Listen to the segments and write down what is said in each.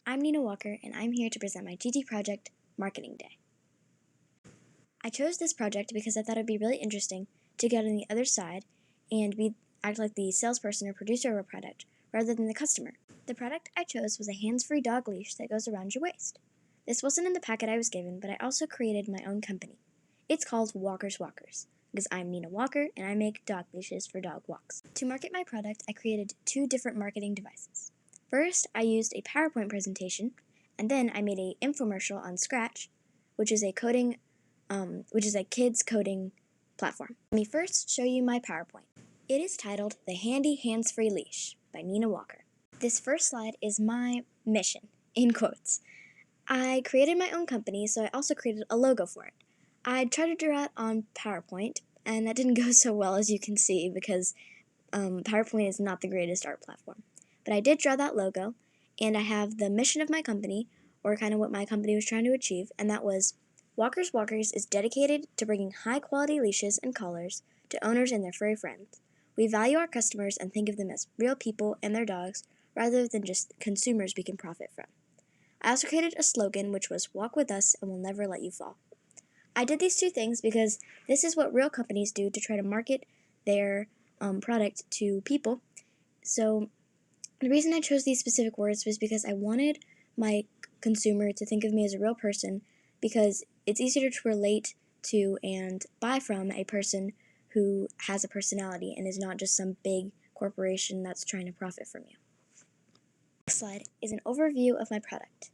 I'm Nina Walker, and I'm here to present my TT project, Marketing Day. I chose this project because I thought it would be really interesting to get on the other side and act like the salesperson or producer of a product rather than the customer. The product I chose was a hands-free dog leash that goes around your waist. This wasn't in the packet I was given, but I also created my own company. It's called Walker's Walkers, because I'm Nina Walker and I make dog leashes for dog walks. To market my product, I created 2 different marketing devices. First, I used a PowerPoint presentation, and then I made an infomercial on Scratch, which is a kids coding platform. Let me first show you my PowerPoint. It is titled The Handy Hands-Free Leash by Nina Walker. This first slide is my mission, in quotes. I created my own company, so I also created a logo for it. I tried to draw it on PowerPoint, and that didn't go so well, as you can see, because PowerPoint is not the greatest art platform. But I did draw that logo, and I have the mission of my company, or kind of what my company was trying to achieve, and that was Walker's Walkers is dedicated to bringing high-quality leashes and collars to owners and their furry friends. We value our customers and think of them as real people and their dogs, rather than just consumers we can profit from. I also created a slogan, which was Walk with us and we'll never let you fall. I did these 2 things because this is what real companies do to try to market their product to people. So the reason I chose these specific words was because I wanted my consumer to think of me as a real person, because it's easier to relate to and buy from a person who has a personality and is not just some big corporation that's trying to profit from you. Next slide is an overview of my product.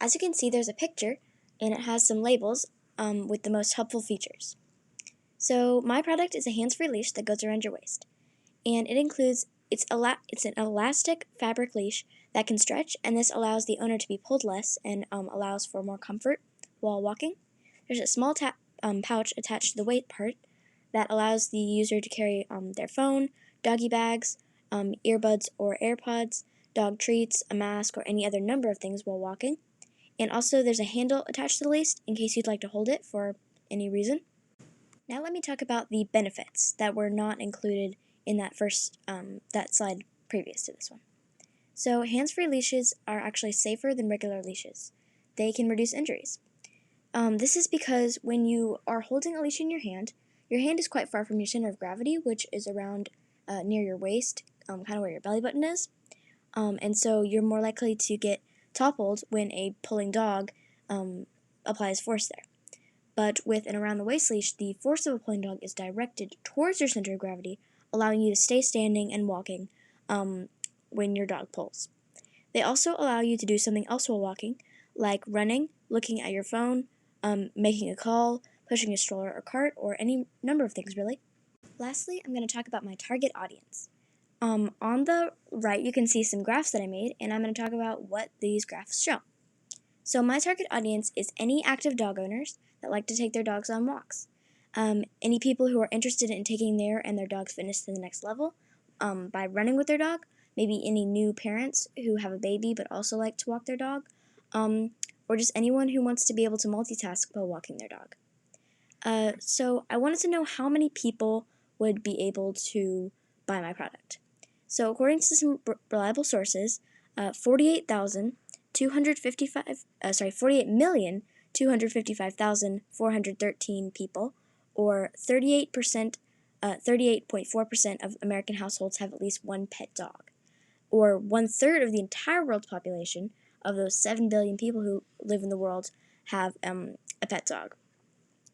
As you can see, there's a picture and it has some labels with the most helpful features. So my product is a hands-free leash that goes around your waist, and it includes it's an elastic fabric leash that can stretch, and this allows the owner to be pulled less and allows for more comfort while walking. There's a small pouch attached to the weight part that allows the user to carry their phone, doggy bags, earbuds or AirPods, dog treats, a mask, or any other number of things while walking. And also there's a handle attached to the leash in case you'd like to hold it for any reason. Now let me talk about the benefits that were not included in that slide previous to this one. So hands-free leashes are actually safer than regular leashes. They can reduce injuries. This is because when you are holding a leash in your hand is quite far from your center of gravity, which is around near your waist, kind of where your belly button is. And so you're more likely to get toppled when a pulling dog applies force there. But with an around-the-waist leash, the force of a pulling dog is directed towards your center of gravity, allowing you to stay standing and walking when your dog pulls. They also allow you to do something else while walking, like running, looking at your phone, making a call, pushing a stroller or cart, or any number of things, really. Lastly, I'm going to talk about my target audience. On the right, you can see some graphs that I made, and I'm going to talk about what these graphs show. So my target audience is any active dog owners that like to take their dogs on walks, any people who are interested in taking their and their dog's fitness to the next level by running with their dog, maybe any new parents who have a baby but also like to walk their dog, or just anyone who wants to be able to multitask while walking their dog. So I wanted to know how many people would be able to buy my product. So according to some reliable sources, 48,255,413 people, or 38.4% of American households have at least one pet dog, or 1/3 of the entire world's population of those 7 billion people who live in the world have a pet dog.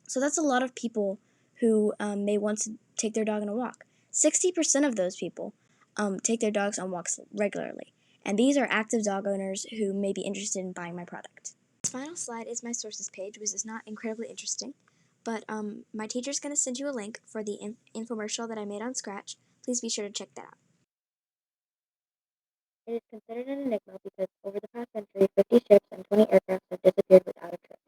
So that's a lot of people who may want to take their dog on a walk. 60% of those people take their dogs on walks regularly, and these are active dog owners who may be interested in buying my product. This final slide is my sources page, which is not incredibly interesting, but my teacher's going to send you a link for the infomercial that I made on Scratch. Please be sure to check that out. It is considered an enigma because over the past century, 50 ships and 20 aircraft have disappeared without a trace.